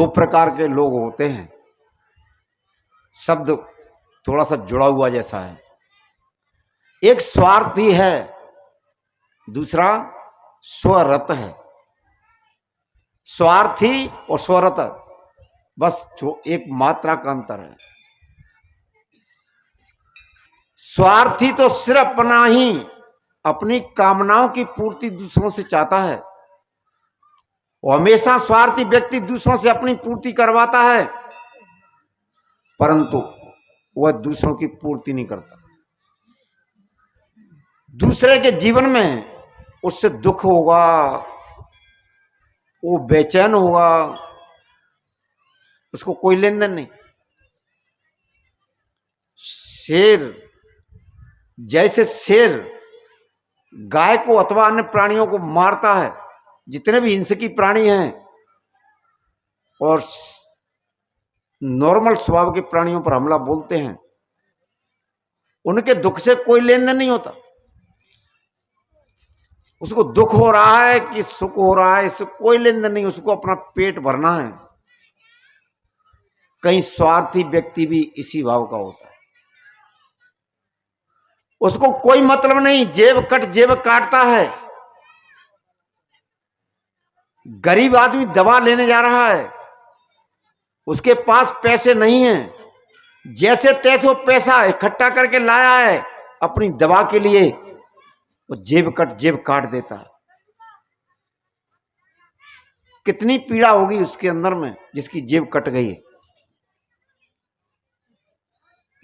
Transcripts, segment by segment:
दो प्रकार के लोग होते हैं। शब्द थोड़ा सा जुड़ा हुआ जैसा है। एक स्वार्थी है, दूसरा स्वरत है। स्वार्थी और स्वरत बस एक मात्रा का अंतर है। स्वार्थी तो सिर्फ अपना ही, अपनी कामनाओं की पूर्ति दूसरों से चाहता है। वो हमेशा स्वार्थी व्यक्ति दूसरों से अपनी पूर्ति करवाता है, परंतु वह दूसरों की पूर्ति नहीं करता। दूसरे के जीवन में उससे दुख होगा, वो बेचैन होगा, उसको कोई लेन देन नहीं। शेर, जैसे शेर गाय को अथवा अन्य प्राणियों को मारता है, जितने भी हिंसकी प्राणी हैं और नॉर्मल स्वभाव के प्राणियों पर हमला बोलते हैं, उनके दुख से कोई लेन देन नहीं होता। उसको दुख हो रहा है कि सुख हो रहा है, इससे कोई लेन देन नहीं, उसको अपना पेट भरना है। कहीं स्वार्थी व्यक्ति भी इसी भाव का होता है। उसको कोई मतलब नहीं, जेब काटता है। गरीब आदमी दवा लेने जा रहा है, उसके पास पैसे नहीं हैं, जैसे तैसे वो पैसा इकट्ठा करके लाया है अपनी दवा के लिए, वो जेब काट देता है। कितनी पीड़ा होगी उसके अंदर में जिसकी जेब कट गई है।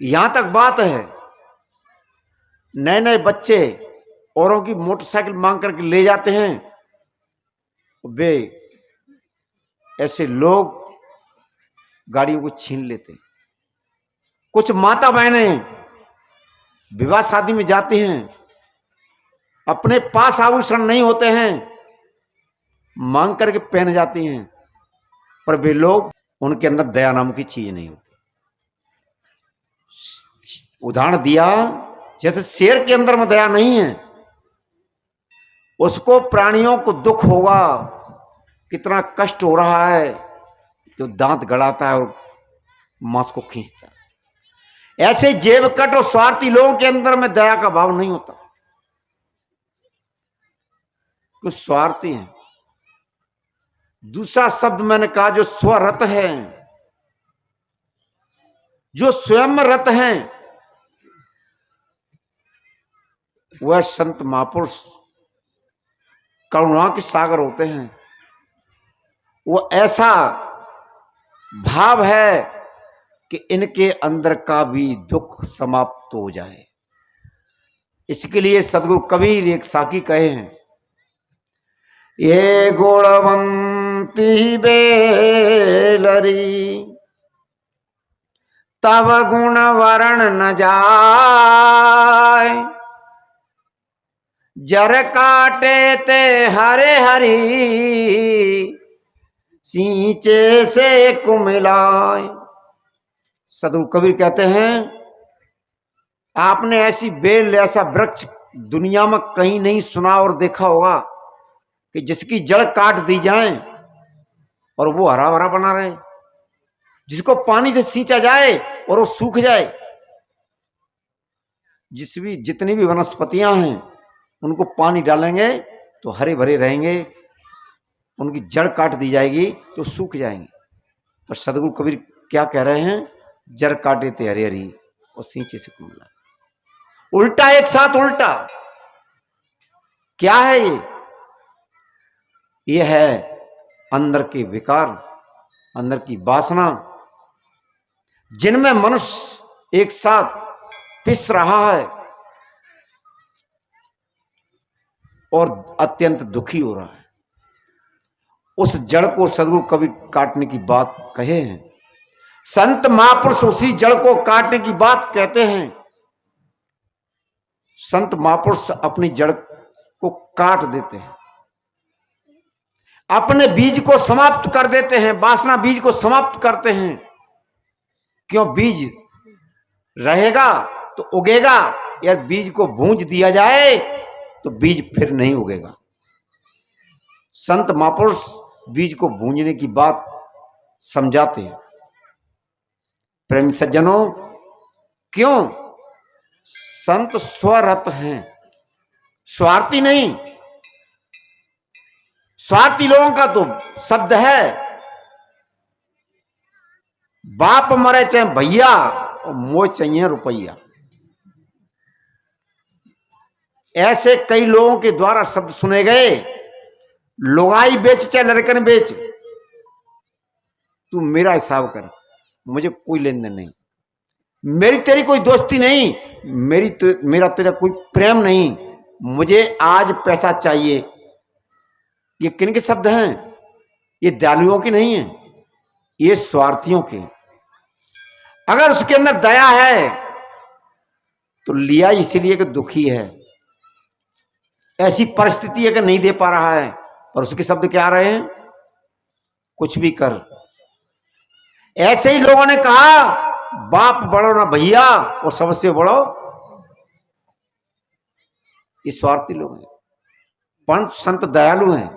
यहां तक बात है, नए नए बच्चे औरों की मोटरसाइकिल मांग करके ले जाते हैं, वे ऐसे लोग गाड़ियों को छीन लेते हैं। कुछ माता बहनें विवाह शादी में जाती हैं, अपने पास आभूषण नहीं होते हैं, मांग करके पहन जाती हैं, पर वे लोग, उनके अंदर दया नाम की चीज नहीं होती। उदाहरण दिया, जैसे शेर के अंदर में दया नहीं है, उसको प्राणियों को दुख होगा, कितना कष्ट हो रहा है, तो दांत गड़ाता है और मांस को खींचता है। ऐसे जेबकट और स्वार्थी लोगों के अंदर में दया का भाव नहीं होता, कुछ स्वार्थी हैं। दूसरा शब्द मैंने कहा जो स्वरत है, जो स्वयं रत हैं, वह संत महापुरुष करुणा के सागर होते हैं। वो ऐसा भाव है कि इनके अंदर का भी दुख समाप्त हो जाए। इसके लिए सदगुरु कबीर एक साकी कहे हैं, ये गुणवंती बेलरी तब गुण वर्ण न जाए, जर काटे ते हरे हरी सींचे से कुमिलाए। सदगुरु कबीर कहते हैं, आपने ऐसी बेल, ऐसा वृक्ष दुनिया में कहीं नहीं सुना और देखा होगा कि जिसकी जड़ काट दी जाए और वो हरा भरा बना रहे, जिसको पानी से सींचा जाए और वो सूख जाए। जितनी भी वनस्पतियां हैं उनको पानी डालेंगे तो हरे भरे रहेंगे, उनकी जड़ काट दी जाएगी तो सूख जाएंगे। पर सदगुरु कबीर क्या कह रहे हैं, जड़ काटे थे हरी हरी और सींचे से कुमला। उल्टा, एक साथ उल्टा। क्या है ये है अंदर के विकार, अंदर की वासना, जिनमें मनुष्य एक साथ पिस रहा है और अत्यंत दुखी हो रहा है। उस जड़ को सदगुरु कबीर काटने की बात कहे हैं। संत महापुरुष उसी जड़ को काटने की बात कहते हैं। संत महापुरुष अपनी जड़ को काट देते हैं, अपने बीज को समाप्त कर देते हैं, वासना बीज को समाप्त करते हैं। क्यों? बीज रहेगा तो उगेगा, या बीज को भूंज दिया जाए तो बीज फिर नहीं उगेगा। संत महापुरुष बीज को भूंजने की बात समझाते हैं। प्रेमी सज्जनों, क्यों? संत स्वरत हैं, स्वार्थी नहीं। स्वार्थी लोगों का तो शब्द है बाप मरे चाहे भैया और मोह चाहिए रुपया। ऐसे कई लोगों के द्वारा शब्द सुने गए, लुगाई बेच चाहे लड़कन बेच, तू मेरा हिसाब कर, मुझे कोई लेन देन नहीं, मेरी तेरी कोई दोस्ती नहीं, मेरा तेरा कोई प्रेम नहीं, मुझे आज पैसा चाहिए। ये किन के शब्द हैं? ये दयालुओं के नहीं है, ये स्वार्थियों के। अगर उसके अंदर दया है तो लिया इसीलिए कि दुखी है, ऐसी परिस्थिति है कि नहीं दे पा रहा है, पर उसके शब्द क्या आ रहे हैं? कुछ भी कर। ऐसे ही लोगों ने कहा बाप बड़ो ना भैया और सबसे बड़ो, ये स्वार्थी लोग हैं। पंत संत दयालु हैं।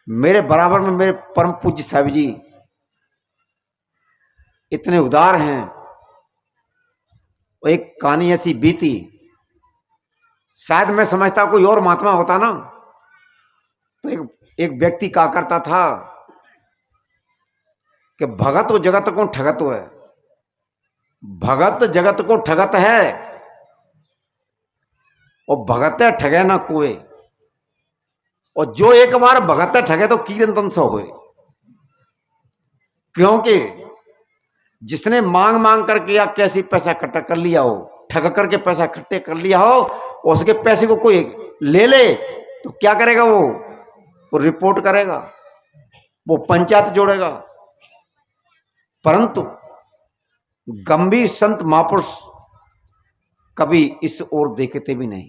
मेरे बराबर में मेरे परम पूज्य साहब जी इतने उदार हैं। एक कहानी ऐसी बीती, शायद मैं समझता कोई और महात्मा होता ना तो एक व्यक्ति कहा करता था कि भगत वो जगत को ठगत है, भगत जगत को ठगत है और भगत ठगे ना कोई, और जो एक बार भगत ठगे तो कीर्तन सो हुए। क्योंकि जिसने मांग मांग करके या कैसी पैसा इकट्ठा कर लिया हो, ठग करके पैसा इकट्ठे कर लिया हो, उसके पैसे को कोई ले ले तो क्या करेगा? वो रिपोर्ट करेगा, वो पंचायत जोड़ेगा। परंतु गंभीर संत महापुरुष कभी इस ओर देखते भी नहीं,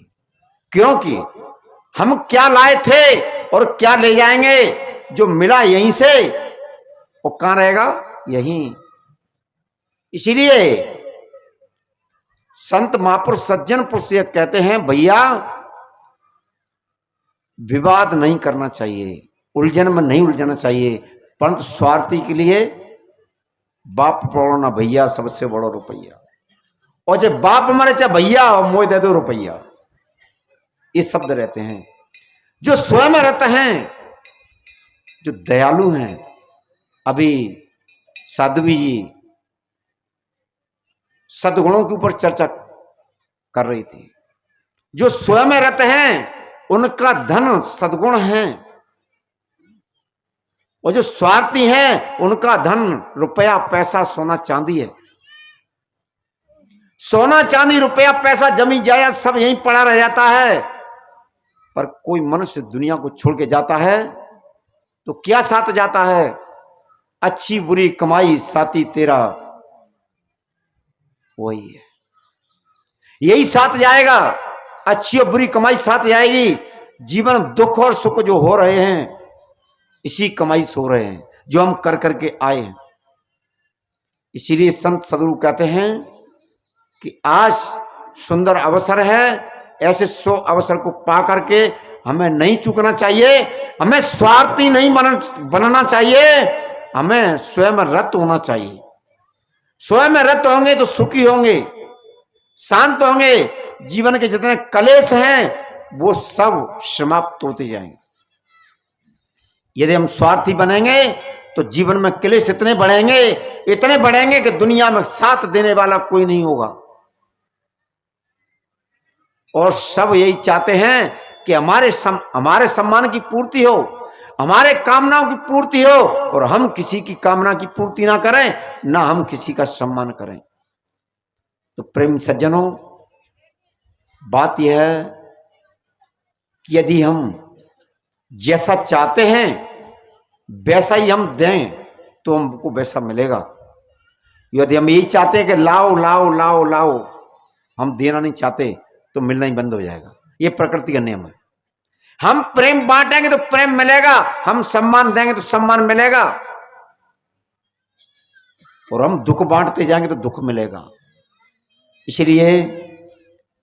क्योंकि हम क्या लाए थे और क्या ले जाएंगे, जो मिला यहीं से वो कहां रहेगा? यहीं। इसीलिए संत महापुरुष सज्जन पुरुष ये कहते हैं भैया विवाद नहीं करना चाहिए, उलझन में नहीं उलझना चाहिए, परंतु स्वार्थी के लिए बाप पड़ो ना भैया सबसे बड़ो रुपया, और जब बाप मरे चाहे भैया और मोह दे दो रुपया, ये शब्द रहते हैं। जो स्वयं रहते हैं, जो दयालु हैं, अभी साध्वी जी सद्गुणों के ऊपर चर्चा कर रही थी। जो स्वयं रहते हैं उनका धन सद्गुण है, और जो स्वार्थी हैं उनका धन रुपया पैसा सोना चांदी है। सोना चांदी रुपया पैसा जमी जायदाद सब यहीं पड़ा रह जाता है, पर कोई मनुष्य दुनिया को छोड़ के जाता है तो क्या साथ जाता है? अच्छी बुरी कमाई साथी तेरा वही है, यही साथ जाएगा। अच्छी और बुरी कमाई साथ जाएगी। जीवन दुख और सुख जो हो रहे हैं इसी कमाई से हो रहे हैं, जो हम कर करके आए हैं। इसीलिए संत सदगुरु कहते हैं कि आज सुंदर अवसर है, ऐसे सो अवसर को पा करके हमें नहीं चूकना चाहिए, हमें स्वार्थी नहीं बनना चाहिए, हमें स्वयं रत होना चाहिए। स्वयं रत होंगे तो सुखी होंगे, शांत होंगे, जीवन के जितने कलेश हैं वो सब समाप्त होते जाएंगे। यदि हम स्वार्थी बनेंगे तो जीवन में क्लेश इतने बढ़ेंगे कि दुनिया में साथ देने वाला कोई नहीं होगा। और सब यही चाहते हैं कि हमारे सम्मान की पूर्ति हो, हमारे कामनाओं की पूर्ति हो, और हम किसी की कामना की पूर्ति ना करें, ना हम किसी का सम्मान करें। तो प्रेम सज्जनों, बात यह है कि यदि हम जैसा चाहते हैं वैसा ही हम दें तो हमको वैसा मिलेगा। यदि हम यही चाहते हैं कि लाओ लाओ लाओ लाओ, हम देना नहीं चाहते तो मिलना ही बंद हो जाएगा। ये प्रकृति का नियम है। हम प्रेम बांटेंगे तो प्रेम मिलेगा, हम सम्मान देंगे तो सम्मान मिलेगा, और हम दुख बांटते जाएंगे तो दुख मिलेगा। इसलिए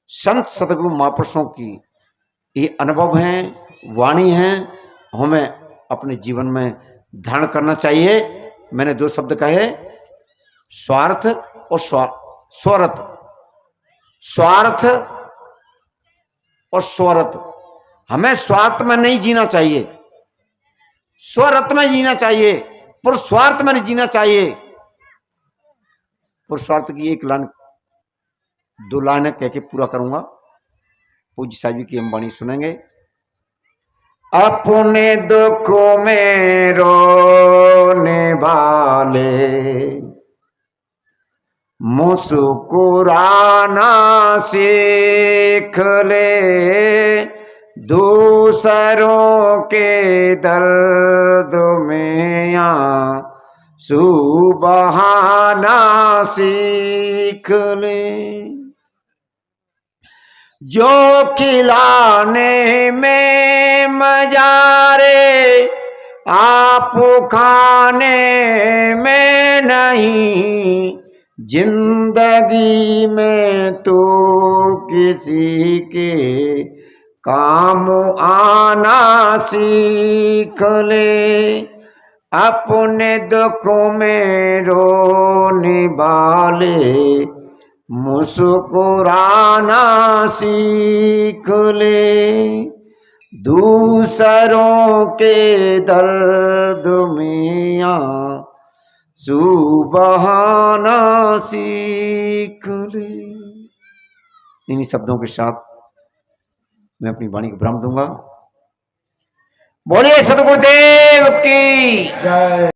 संत सद्गुरु महापुरुषों की ये अनुभव हैं, वाणी हैं, हमें अपने जीवन में धारण करना चाहिए। मैंने दो शब्द कहे, स्वार्थ और स्वरथ। स्वार्थ और स्वरथ। हमें स्वार्थ में नहीं जीना चाहिए, स्वरथ में जीना चाहिए, पर स्वार्थ में नहीं जीना चाहिए। पुरुषार्थ की एक लाइन, दो लाइनें कह के पूरा करूंगा। पूज्य साहब जी की हम वाणी सुनेंगे। अपने दुखों में रोने वाले मुस्कुराना सीख ले, दूसरों के दर्द में आंसू बहाना सीख ले। जो खिलाने में मजा रे आप खाने में नहीं, जिंदगी में तो किसी के काम आना सीख ले। अपने दुखों में रोने वाले मुस्कुराना सीख ले, दूसरों के दर्द में आंसू बहाना सीख ले। इन्हीं शब्दों के साथ मैं अपनी वाणी को विराम दूंगा। बोलिए सतगुरुदेव की जय।